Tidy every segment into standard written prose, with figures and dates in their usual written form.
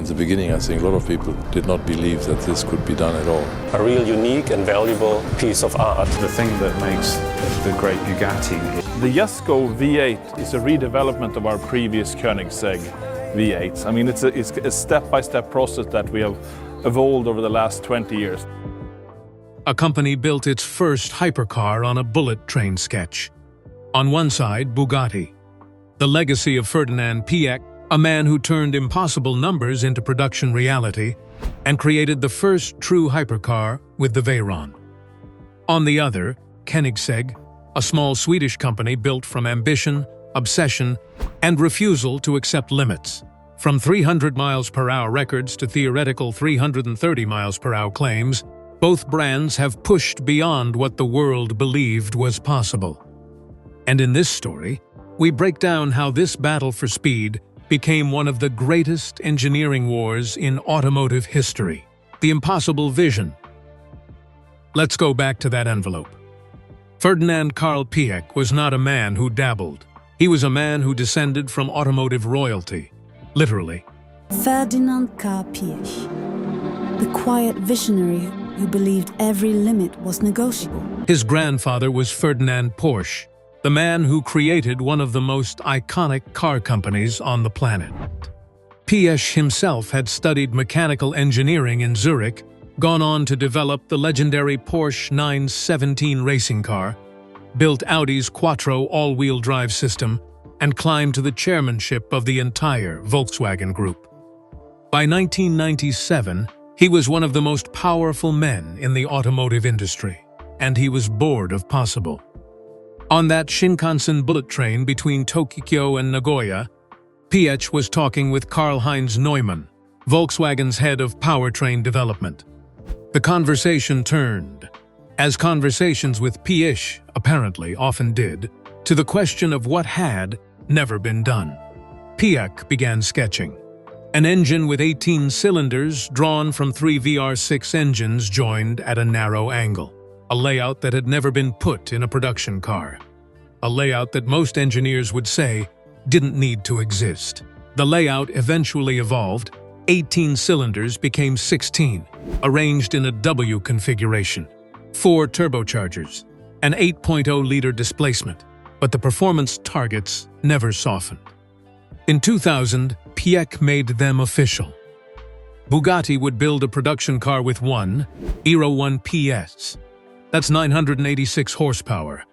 In the beginning, I think a lot of people did not believe that this could be done at all. A real unique and valuable piece of art. The thing that makes the great Bugatti. The Jesko V8 is a redevelopment of our previous Koenigsegg V8s. I mean, it's a step-by-step process that we have evolved over the last 20 years. A company built its first hypercar on a bullet train sketch. On one side, Bugatti, the legacy of Ferdinand Piëch, a man who turned impossible numbers into production reality and created the first true hypercar with the Veyron. On the other, Koenigsegg, a small Swedish company built from ambition, obsession, and refusal to accept limits. From 300 miles per hour records to theoretical 330 miles per hour claims, both brands have pushed beyond what the world believed was possible. And in this story, we break down how this battle for speed became one of the greatest engineering wars in automotive history. The impossible vision. Let's go back to that envelope. Ferdinand Karl Piëch was not a man who dabbled. He was a man who descended from automotive royalty, literally. Ferdinand Karl Piëch, the quiet visionary who believed every limit was negotiable. His grandfather was Ferdinand Porsche, the man who created one of the most iconic car companies on the planet. Piëch himself had studied mechanical engineering in Zurich, gone on to develop the legendary Porsche 917 racing car, built Audi's Quattro all-wheel drive system, and climbed to the chairmanship of the entire Volkswagen Group. By 1997, he was one of the most powerful men in the automotive industry, and he was bored of possible. On that Shinkansen bullet train between Tokyo and Nagoya, Piëch was talking with Karl-Heinz Neumann, Volkswagen's head of powertrain development. The conversation turned, as conversations with Piëch apparently often did, to the question of what had never been done. Piëch began sketching. An engine with 18 cylinders drawn from 3 VR6 engines joined at a narrow angle. A layout that had never been put in a production car. A layout that most engineers would say didn't need to exist. The layout eventually evolved. 18 cylinders became 16, arranged in a W configuration. 4 turbochargers, an 8.0-liter displacement, but the performance targets never softened. In 2000, Piëch made them official. Bugatti would build a production car with one, Euro 1 PS. That's 986 horsepower,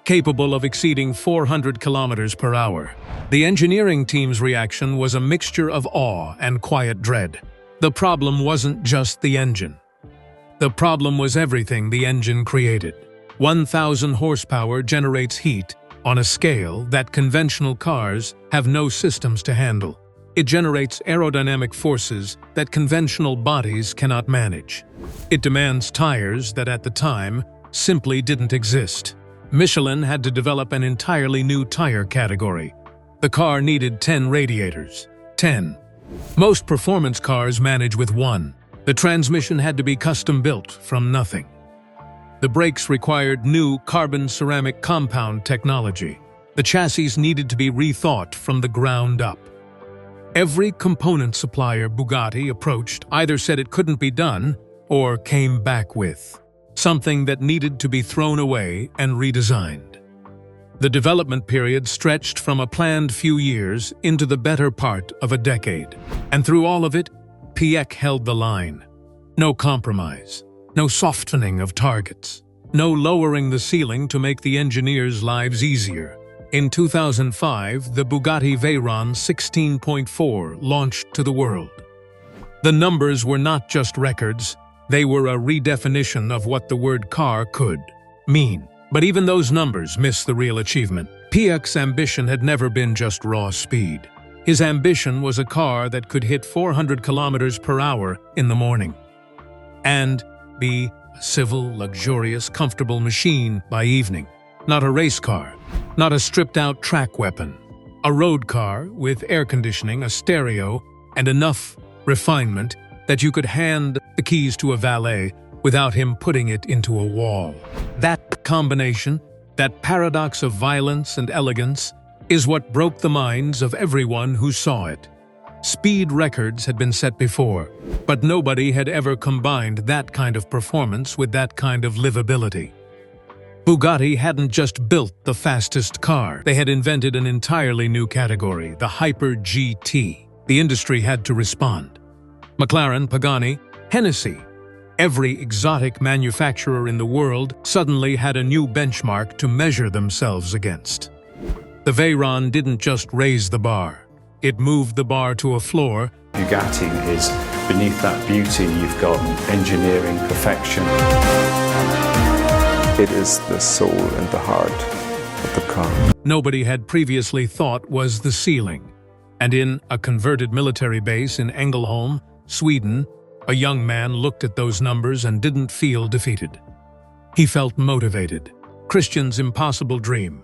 capable of exceeding 400 kilometers per hour. The engineering team's reaction was a mixture of awe and quiet dread. The problem wasn't just the engine. The problem was everything the engine created. 1,000 horsepower generates heat on a scale that conventional cars have no systems to handle. It generates aerodynamic forces that conventional bodies cannot manage. It demands tires that at the time simply didn't exist. Michelin had to develop an entirely new tire category. The car needed 10 radiators. 10. Most performance cars manage with 1. The transmission had to be custom-built from nothing. The brakes required new carbon-ceramic compound technology. The chassis needed to be rethought from the ground up. Every component supplier Bugatti approached either said it couldn't be done or came back with something that needed to be thrown away and redesigned. The development period stretched from a planned few years into the better part of a decade. And through all of it, Piëch held the line. No compromise, no softening of targets, no lowering the ceiling to make the engineers' lives easier. In 2005, the Bugatti Veyron 16.4 launched to the world. The numbers were not just records, they were a redefinition of what the word car could mean. But even those numbers miss the real achievement. Piëch's ambition had never been just raw speed. His ambition was a car that could hit 400 kilometers per hour in the morning and be a civil, luxurious, comfortable machine by evening. Not a race car, not a stripped-out track weapon. A road car with air conditioning, a stereo, and enough refinement that you could hand the keys to a valet without him putting it into a wall. That combination, that paradox of violence and elegance, is what broke the minds of everyone who saw it. Speed records had been set before, but nobody had ever combined that kind of performance with that kind of livability. Bugatti hadn't just built the fastest car, they had invented an entirely new category, the Hyper GT. The industry had to respond. McLaren, Pagani, Hennessy, every exotic manufacturer in the world suddenly had a new benchmark to measure themselves against. The Veyron didn't just raise the bar. It moved the bar to a floor. Bugatti is, beneath that beauty, you've got engineering perfection. It is the soul and the heart of the car. Nobody had previously thought was the ceiling. And in a converted military base in Ängelholm, Sweden, a young man looked at those numbers and didn't feel defeated. He felt motivated. Christian's impossible dream.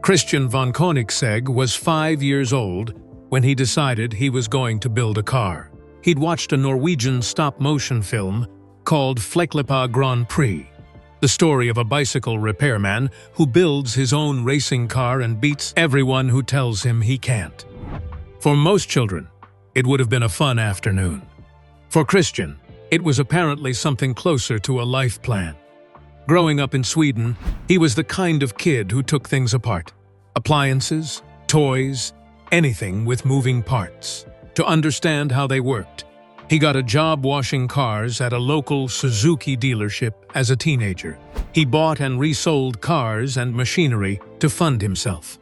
Christian von Koenigsegg was 5 years old when he decided he was going to build a car. He'd watched a Norwegian stop-motion film called Fleklepa Grand Prix, the story of a bicycle repairman who builds his own racing car and beats everyone who tells him he can't. For most children, it would have been a fun afternoon. For Christian, it was apparently something closer to a life plan. Growing up in Sweden, he was the kind of kid who took things apart. Appliances, toys, anything with moving parts. To understand how they worked, he got a job washing cars at a local Suzuki dealership as a teenager. He bought and resold cars and machinery to fund himself.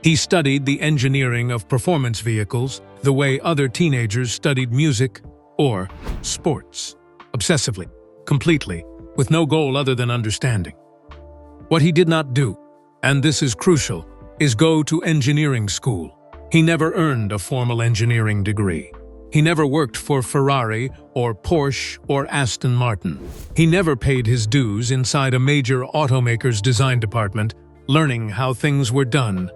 He studied the engineering of performance vehicles the way other teenagers studied music or sports, obsessively, completely, with no goal other than understanding. What he did not do, and this is crucial, is go to engineering school. He never earned a formal engineering degree. He never worked for Ferrari or Porsche or Aston Martin. He never paid his dues inside a major automaker's design department, learning how things were done,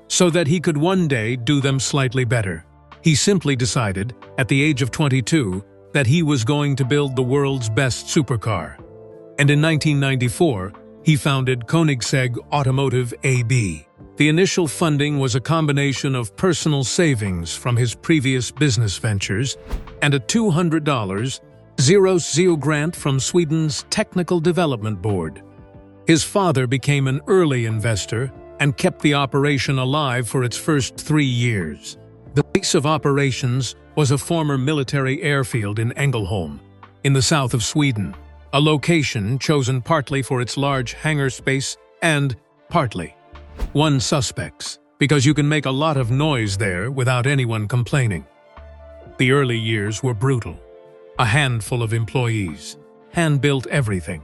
so that he could one day do them slightly better. He simply decided, at the age of 22, that he was going to build the world's best supercar. And in 1994, he founded Koenigsegg Automotive AB. The initial funding was a combination of personal savings from his previous business ventures and a $200 zero grant from Sweden's Technical Development Board. His father became an early investor and kept the operation alive for its first 3 years. The base of operations was a former military airfield in Ängelholm, in the south of Sweden, a location chosen partly for its large hangar space and, partly, one suspects, because you can make a lot of noise there without anyone complaining. The early years were brutal. A handful of employees, hand-built everything.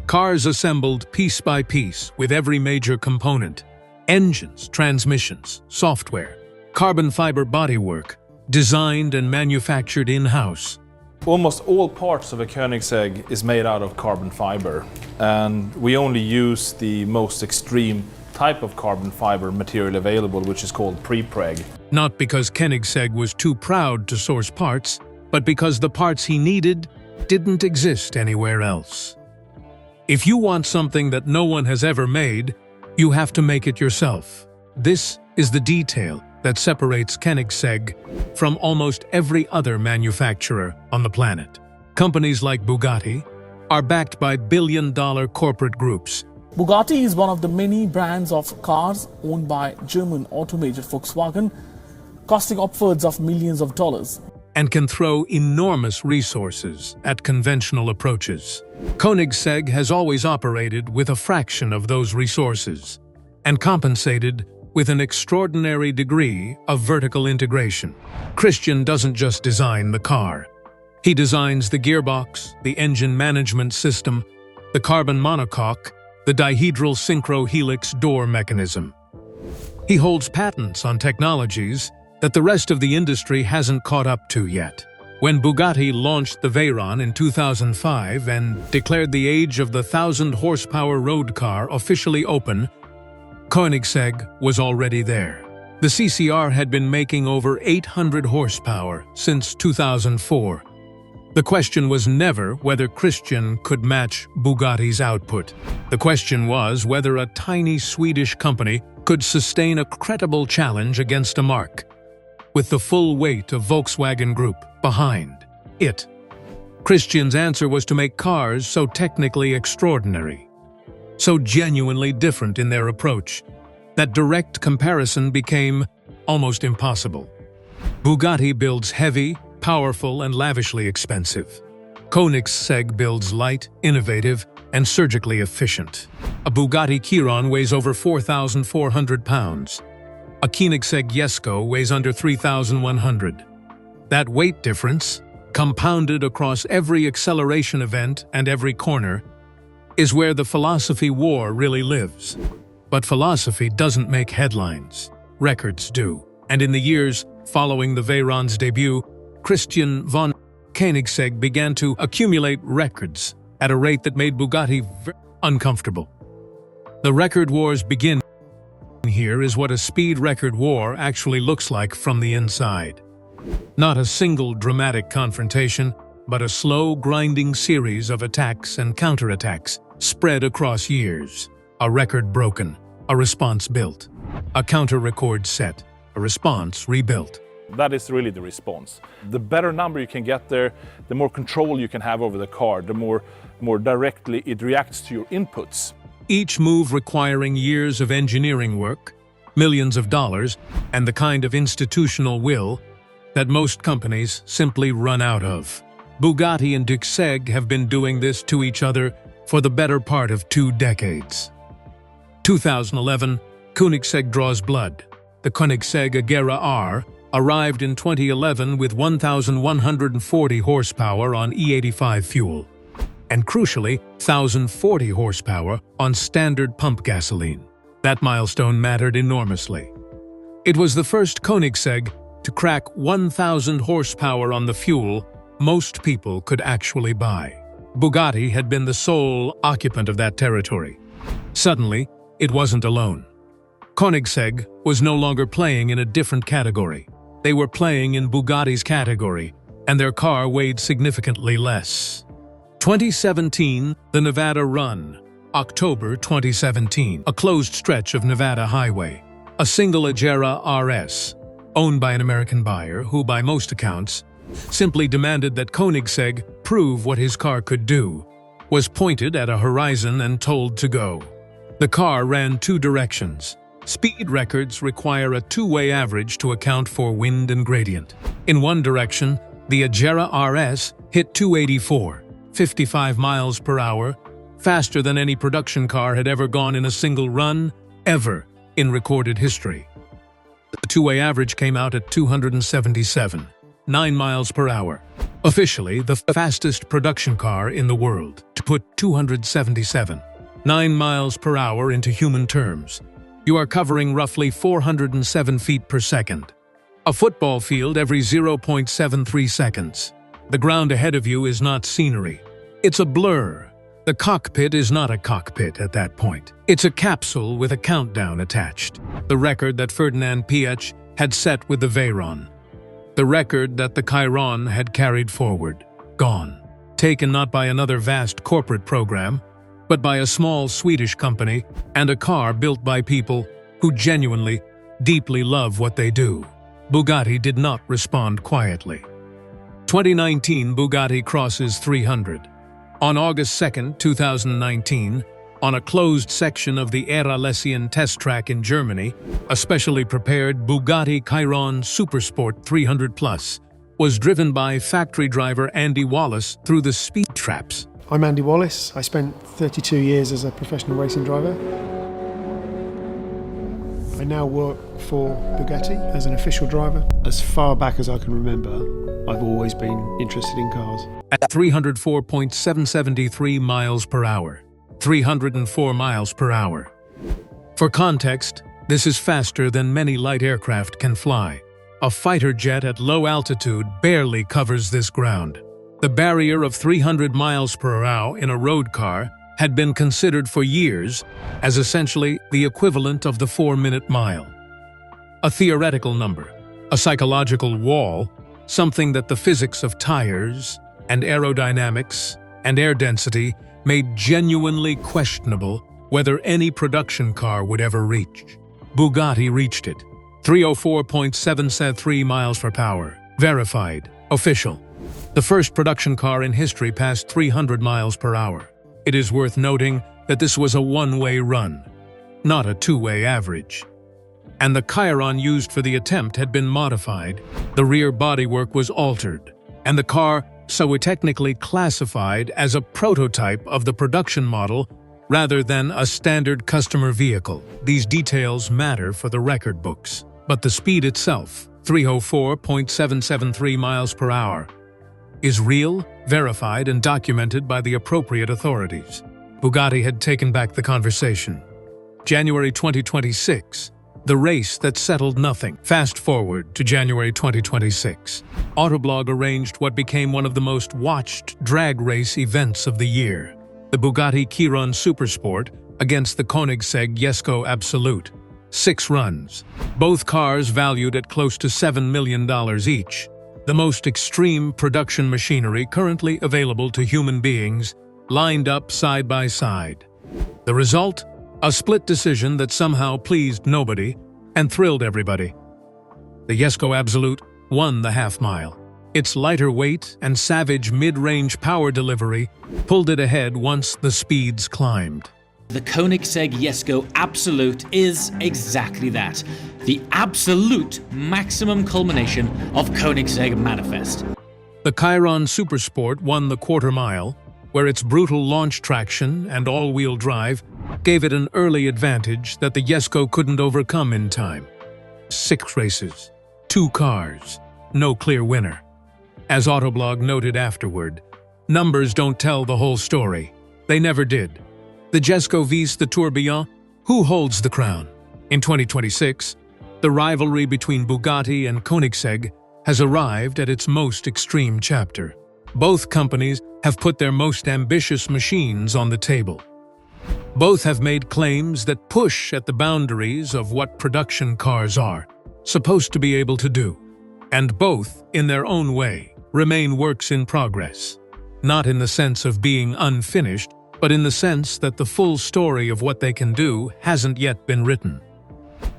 Cars assembled piece by piece with every major component. Engines, transmissions, software, carbon fiber bodywork, designed and manufactured in-house. Almost all parts of a Koenigsegg is made out of carbon fiber, and we only use the most extreme type of carbon fiber material available, which is called pre-preg. Not because Koenigsegg was too proud to source parts, but because the parts he needed didn't exist anywhere else. If you want something that no one has ever made, you have to make it yourself. This is the detail that separates Koenigsegg from almost every other manufacturer on the planet. Companies like Bugatti are backed by billion-dollar corporate groups. Bugatti is one of the many brands of cars owned by German auto major Volkswagen, costing upwards of millions of dollars. And can throw enormous resources at conventional approaches. Koenigsegg has always operated with a fraction of those resources and compensated with an extraordinary degree of vertical integration. Christian doesn't just design the car. He designs the gearbox, the engine management system, the carbon monocoque, the dihedral synchro-helix door mechanism. He holds patents on technologies that the rest of the industry hasn't caught up to yet. When Bugatti launched the Veyron in 2005 and declared the age of the 1,000-horsepower road car officially open, Koenigsegg was already there. The CCR had been making over 800 horsepower since 2004. The question was never whether Christian could match Bugatti's output. The question was whether a tiny Swedish company could sustain a credible challenge against a marque with the full weight of Volkswagen Group behind it. Christian's answer was to make cars so technically extraordinary, so genuinely different in their approach, that direct comparison became almost impossible. Bugatti builds heavy, powerful, and lavishly expensive. Koenigsegg builds light, innovative, and surgically efficient. A Bugatti Chiron weighs over 4,400 pounds. A Koenigsegg Jesko weighs under 3,100. That weight difference, compounded across every acceleration event and every corner, is where the philosophy war really lives. But philosophy doesn't make headlines. Records do. And in the years following the Veyron's debut, Christian von Koenigsegg began to accumulate records at a rate that made Bugatti very uncomfortable. The record wars begin. Here is what a speed record war actually looks like from the inside. Not a single dramatic confrontation, but a slow, grinding series of attacks and counterattacks spread across years. A record broken, a response built. A counter-record set, a response rebuilt. That is really the response. The better number you can get there, the more control you can have over the car, the more directly it reacts to your inputs. Each move requiring years of engineering work, millions of dollars, and the kind of institutional will that most companies simply run out of. Bugatti and Koenigsegg have been doing this to each other for the better part of 2 decades. 2011, Koenigsegg draws blood. The Koenigsegg Agera R arrived in 2011 with 1,140 horsepower on E85 fuel, and crucially, 1,040 horsepower on standard pump gasoline. That milestone mattered enormously. It was the first Koenigsegg to crack 1,000 horsepower on the fuel most people could actually buy. Bugatti had been the sole occupant of that territory. Suddenly, it wasn't alone. Koenigsegg was no longer playing in a different category. They were playing in Bugatti's category, and their car weighed significantly less. 2017, the Nevada Run. October 2017, a closed stretch of Nevada highway. A single Agera RS, owned by an American buyer who, by most accounts, simply demanded that Koenigsegg prove what his car could do, was pointed at a horizon and told to go. The car ran 2 directions. Speed records require a 2-way average to account for wind and gradient. In one direction, the Agera RS hit 284, 55 miles per hour, faster than any production car had ever gone in a single run, ever, in recorded history. The 2-way average came out at 277, 9 miles per hour. Officially, the fastest production car in the world. To put 277, 9 miles per hour into human terms, you are covering roughly 407 feet per second. A football field every 0.73 seconds. The ground ahead of you is not scenery. It's a blur. The cockpit is not a cockpit at that point. It's a capsule with a countdown attached. The record that Ferdinand Piëch had set with the Veyron. The record that the Chiron had carried forward. Gone. Taken not by another vast corporate program, but by a small Swedish company and a car built by people who genuinely, deeply love what they do. Bugatti did not respond quietly. 2019, Bugatti crosses 300. On August 2, 2019, on a closed section of the Eralesien test track in Germany, a specially prepared Bugatti Chiron Supersport 300 Plus was driven by factory driver Andy Wallace through the speed traps. I'm Andy Wallace. I spent 32 years as a professional racing driver. I now work for Bugatti as an official driver. As far back as I can remember, I've always been interested in cars. At 304.773 miles per hour. 304 miles per hour. For context, this is faster than many light aircraft can fly. A fighter jet at low altitude barely covers this ground. The barrier of 300 miles per hour in a road car had been considered for years as essentially the equivalent of the 4-minute mile. A theoretical number, a psychological wall, something that the physics of tires and aerodynamics and air density made genuinely questionable whether any production car would ever reach. Bugatti reached it. 304.773 miles per hour. Verified. Official. The first production car in history passed 300 miles per hour. It is worth noting that this was a one-way run, not a two-way average. And the chyron used for the attempt had been modified, the rear bodywork was altered, and the car so technically classified as a prototype of the production model rather than a standard customer vehicle. These details matter for the record books. But the speed itself, 304.773 miles per hour, is real, verified, and documented by the appropriate authorities. Bugatti had taken back the conversation. January 2026, the race that settled nothing. Fast forward to January 2026. Autoblog arranged what became one of the most watched drag race events of the year. The Bugatti Chiron Supersport against the Koenigsegg Jesko Absolute. 6 runs, both cars valued at close to $7 million each. The most extreme production machinery currently available to human beings, lined up side by side. The result? A split decision that somehow pleased nobody and thrilled everybody. The Jesko Absolute won the half-mile. Its lighter weight and savage mid-range power delivery pulled it ahead once the speeds climbed. The Koenigsegg Jesko Absolute is exactly that. The absolute maximum culmination of Koenigsegg Manifest. The Chiron Supersport won the quarter-mile, where its brutal launch traction and all-wheel drive gave it an early advantage that the Jesko couldn't overcome in time. 6 races, 2 cars, no clear winner. As Autoblog noted afterward, numbers don't tell the whole story. They never did. The Jesko vs the Tourbillon, who holds the crown? In 2026, the rivalry between Bugatti and Koenigsegg has arrived at its most extreme chapter. Both companies have put their most ambitious machines on the table. Both have made claims that push at the boundaries of what production cars are supposed to be able to do. And both, in their own way, remain works in progress. Not in the sense of being unfinished, but in the sense that the full story of what they can do hasn't yet been written.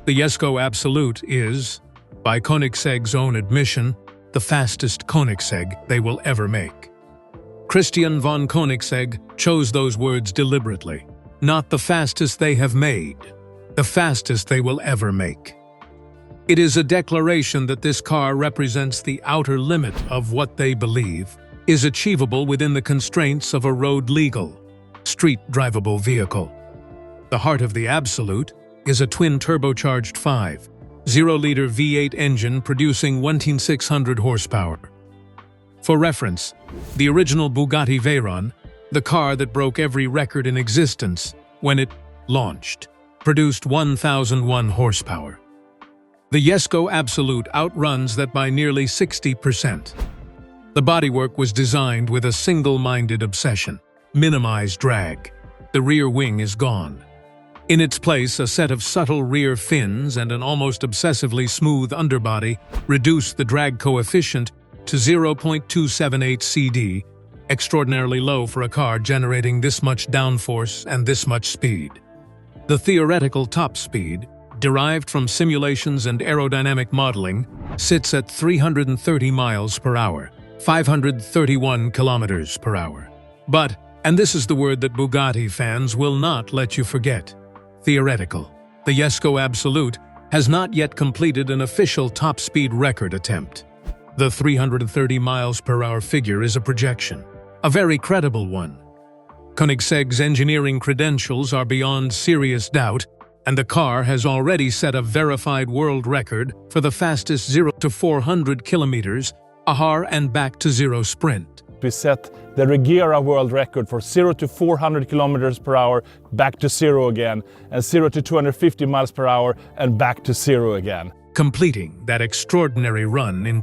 The Jesko Absolute is, by Koenigsegg's own admission, the fastest Koenigsegg they will ever make. Christian von Koenigsegg chose those words deliberately. Not the fastest they have made, the fastest they will ever make. It is a declaration that this car represents the outer limit of what they believe is achievable within the constraints of a road-legal, street-drivable vehicle. The heart of the Absolute is a twin-turbocharged 5.0-liter V8 engine producing 1,600 horsepower. For reference, the original Bugatti Veyron, the car that broke every record in existence when it launched, produced 1,001 horsepower. The Jesko Absolute outruns that by nearly 60%. The bodywork was designed with a single-minded obsession: minimize drag. The rear wing is gone. In its place, a set of subtle rear fins and an almost obsessively smooth underbody reduce the drag coefficient to 0.278 CD, extraordinarily low for a car generating this much downforce and this much speed. The theoretical top speed, derived from simulations and aerodynamic modeling, sits at 330 miles per hour, 531 kilometers per hour. But, and this is the word that Bugatti fans will not let you forget, theoretical. The Jesko Absolute has not yet completed an official top speed record attempt. The 330 miles per hour figure is a projection, a very credible one. Koenigsegg's engineering credentials are beyond serious doubt, and the car has already set a verified world record for the fastest 0 to 400 kilometers, AHR and back to zero sprint. We set the Regera world record for 0 to 400 kilometers per hour, back to zero again, and 0 to 250 miles per hour and back to zero again. Completing that extraordinary run in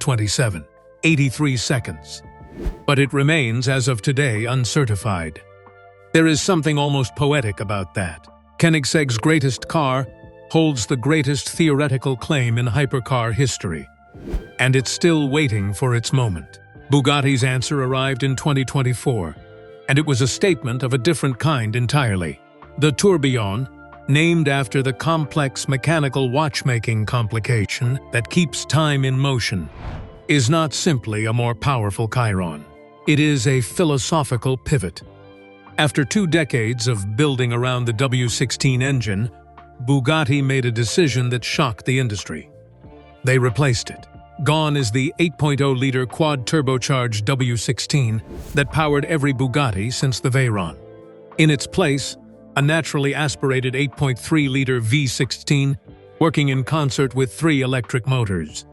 83 seconds. But it remains, as of today, uncertified. There is something almost poetic about that. Koenigsegg's greatest car holds the greatest theoretical claim in hypercar history, and it's still waiting for its moment. Bugatti's answer arrived in 2024, and it was a statement of a different kind entirely. The Tourbillon, named after the complex mechanical watchmaking complication that keeps time in motion, is not simply a more powerful chyron. It is a philosophical pivot. After 2 decades of building around the W16 engine, Bugatti made a decision that shocked the industry. They replaced it. Gone is the 8.0-liter quad-turbocharged W16 that powered every Bugatti since the Veyron. In its place, a naturally aspirated 8.3-liter V16 working in concert with 3 electric motors.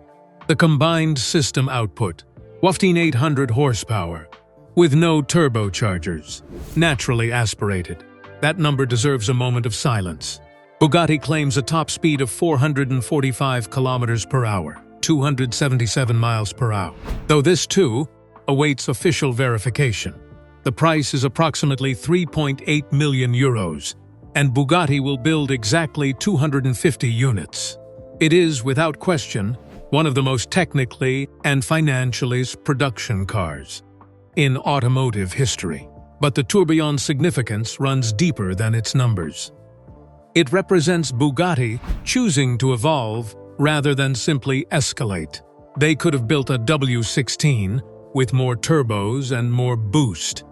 The combined system output, wafting 800 horsepower, with no turbochargers, naturally aspirated. That number deserves a moment of silence. Bugatti claims a top speed of 445 kilometers per hour, 277 miles per hour. Though this, too, awaits official verification. The price is approximately 3.8 million euros, and Bugatti will build exactly 250 units. It is, without question, one of the most technically and financially production cars in automotive history. But the tourbillon's significance runs deeper than its numbers. It represents Bugatti choosing to evolve rather than simply escalate. They could have built a W16 with more turbos and more boost.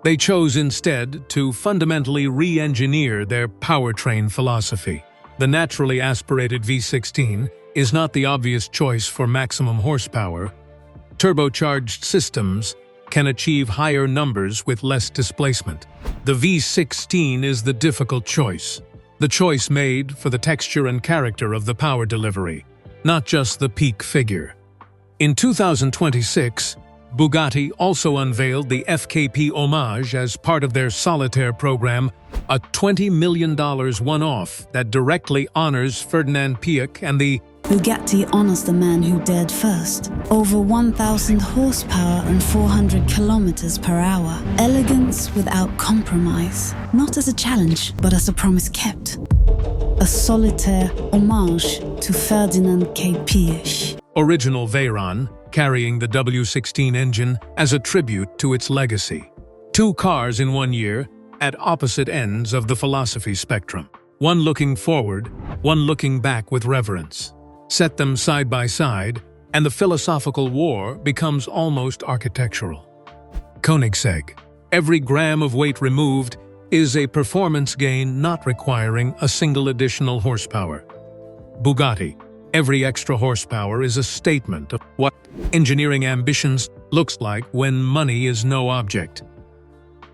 They chose instead to fundamentally re-engineer their powertrain philosophy. The naturally aspirated V16 is not the obvious choice for maximum horsepower. Turbocharged systems can achieve higher numbers with less displacement. The V16 is the difficult choice. The choice made for the texture and character of the power delivery, not just the peak figure. In 2026, Bugatti also unveiled the FKP Homage as part of their Solitaire program, a $20 million one-off that directly honors Ferdinand Piëch and the Bugatti honors the man who dared first. Over 1,000 horsepower and 400 kilometers per hour. Elegance without compromise. Not as a challenge, but as a promise kept. A solitaire homage to Ferdinand Piëch. Original Veyron, carrying the W16 engine as a tribute to its legacy. 2 cars in 1 year, at opposite ends of the philosophy spectrum. One looking forward, one looking back with reverence. Set them side by side, and the philosophical war becomes almost architectural. Koenigsegg. Every gram of weight removed is a performance gain not requiring a single additional horsepower. Bugatti. Every extra horsepower is a statement of what engineering ambitions looks like when money is no object.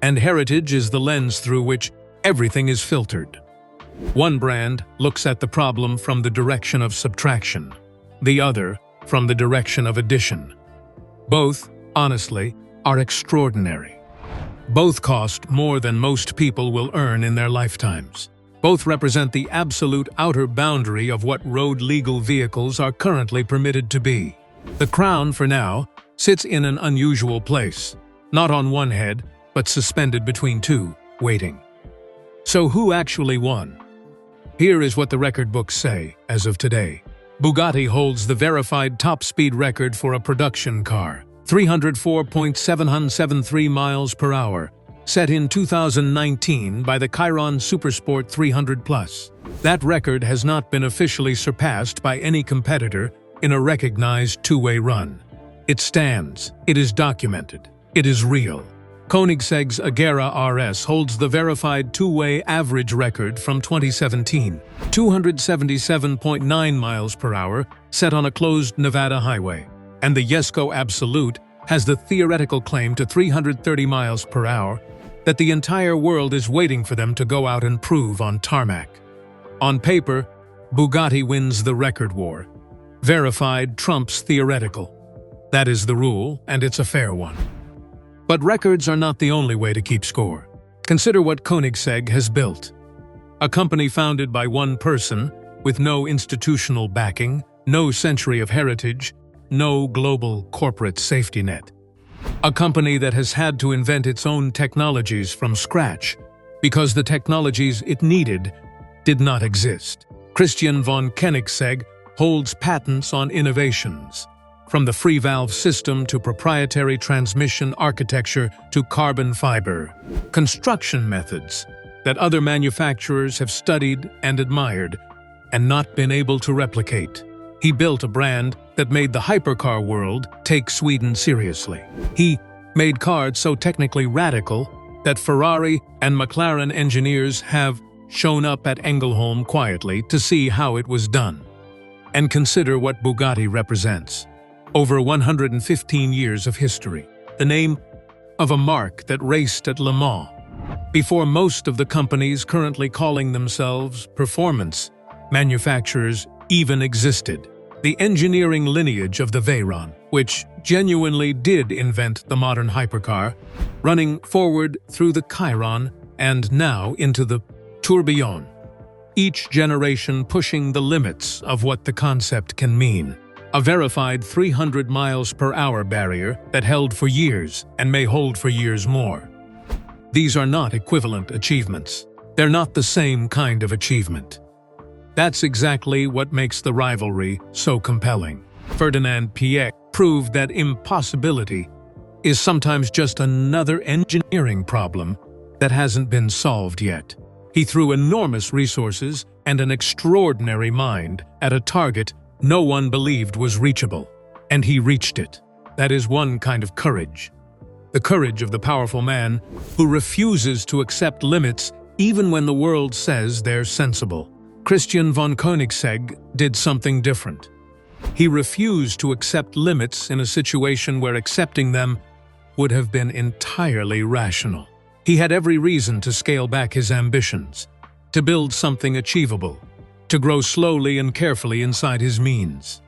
And heritage is the lens through which everything is filtered. One brand looks at the problem from the direction of subtraction, the other from the direction of addition. Both, honestly, are extraordinary. Both cost more than most people will earn in their lifetimes. Both represent the absolute outer boundary of what road-legal vehicles are currently permitted to be. The crown, for now, sits in an unusual place, not on one head, but suspended between 2, waiting. So who actually won? Here is what the record books say as of today. Bugatti holds the verified top speed record for a production car, 304.773 miles per hour, set in 2019 by the Chiron Supersport 300+. That record has not been officially surpassed by any competitor in a recognized 2-way run. It stands, it is documented, it is real. Koenigsegg's Agera RS holds the verified 2-way average record from 2017, 277.9 miles per hour, set on a closed Nevada highway. And the Jesko Absolute has the theoretical claim to 330 miles per hour that the entire world is waiting for them to go out and prove on tarmac. On paper, Bugatti wins the record war. Verified trumps theoretical. That is the rule, and it's a fair one. But records are not the only way to keep score. Consider what Koenigsegg has built. A company founded by one person, with no institutional backing, no century of heritage, no global corporate safety net. A company that has had to invent its own technologies from scratch, because the technologies it needed did not exist. Christian von Koenigsegg holds patents on innovations, from the free valve system to proprietary transmission architecture to carbon fiber, construction methods, that other manufacturers have studied and admired and not been able to replicate. He built a brand that made the hypercar world take Sweden seriously. He made cars so technically radical that Ferrari and McLaren engineers have shown up at Ängelholm quietly to see how it was done. And consider what Bugatti represents. Over 115 years of history. The name of a marque that raced at Le Mans before most of the companies currently calling themselves performance manufacturers even existed. The engineering lineage of the Veyron, which genuinely did invent the modern hypercar, running forward through the Chiron and now into the tourbillon. Each generation pushing the limits of what the concept can mean. A verified 300 miles per hour barrier that held for years and may hold for years more. These are not equivalent achievements. They're not the same kind of achievement. That's exactly what makes the rivalry so compelling. Ferdinand Piëch proved that impossibility is sometimes just another engineering problem that hasn't been solved yet. He threw enormous resources and an extraordinary mind at a target no one believed was reachable, and he reached it. That is one kind of courage. The courage of the powerful man who refuses to accept limits even when the world says they're sensible. Christian von Koenigsegg did something different. He refused to accept limits in a situation where accepting them would have been entirely rational. He had every reason to scale back his ambitions, to build something achievable, to grow slowly and carefully inside his means.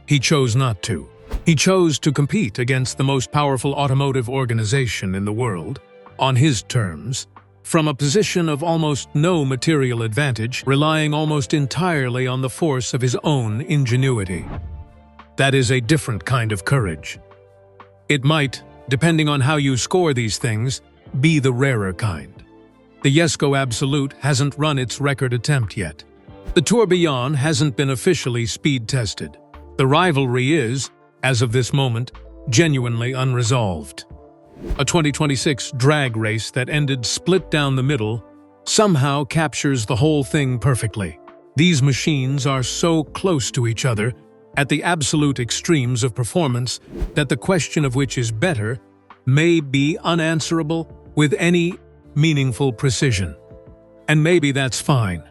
He chose not to. He chose to compete against the most powerful automotive organization in the world, on his terms, from a position of almost no material advantage, relying almost entirely on the force of his own ingenuity. That is a different kind of courage. It might, depending on how you score these things, be the rarer kind. The Jesko Absolute hasn't run its record attempt yet. The tourbillon hasn't been officially speed tested. The rivalry is, as of this moment, genuinely unresolved. A 2026 drag race that ended split down the middle somehow captures the whole thing perfectly. These machines are so close to each other, at the absolute extremes of performance, that the question of which is better may be unanswerable with any meaningful precision. And maybe that's fine.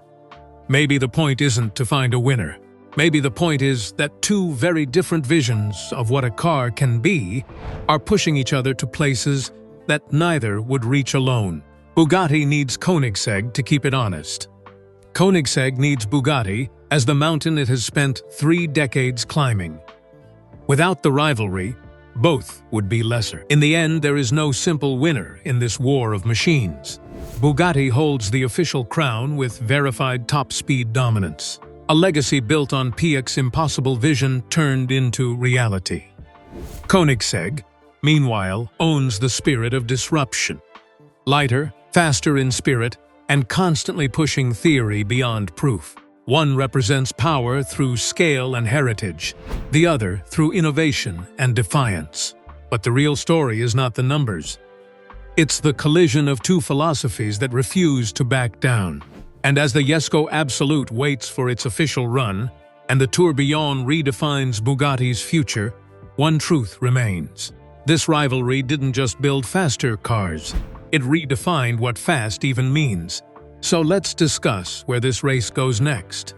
Maybe the point isn't to find a winner. Maybe the point is that two very different visions of what a car can be are pushing each other to places that neither would reach alone. Bugatti needs Koenigsegg to keep it honest. Koenigsegg needs Bugatti as the mountain it has spent 3 decades climbing. Without the rivalry, both would be lesser. In the end, there is no simple winner in this war of machines. Bugatti holds the official crown with verified top-speed dominance. A legacy built on Piëch's impossible vision turned into reality. Koenigsegg, meanwhile, owns the spirit of disruption. Lighter, faster in spirit, and constantly pushing theory beyond proof. One represents power through scale and heritage, the other through innovation and defiance. But the real story is not the numbers. It's the collision of two philosophies that refuse to back down. And as the Jesko Absolute waits for its official run, and the tourbillon redefines Bugatti's future, one truth remains. This rivalry didn't just build faster cars, it redefined what fast even means. So let's discuss where this race goes next.